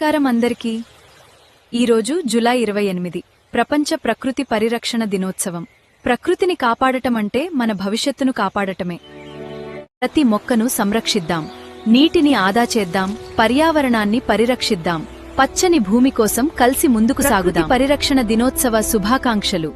నమస్కారం అందరికీ. ఈరోజు జూలై 28 ప్రపంచ ప్రకృతి పరిరక్షణ దినోత్సవం. ప్రకృతిని కాపాడటమంటే మన భవిష్యత్తును కాపాడటమే. ప్రతి మొక్కను సంరక్షిద్దాం, నీటిని ఆదా చేద్దాం, పర్యావరణాన్ని పరిరక్షిద్దాం, పచ్చని భూమి కోసం కలిసి ముందుకు సాగుదాం. పరిరక్షణ దినోత్సవ శుభాకాంక్షలు.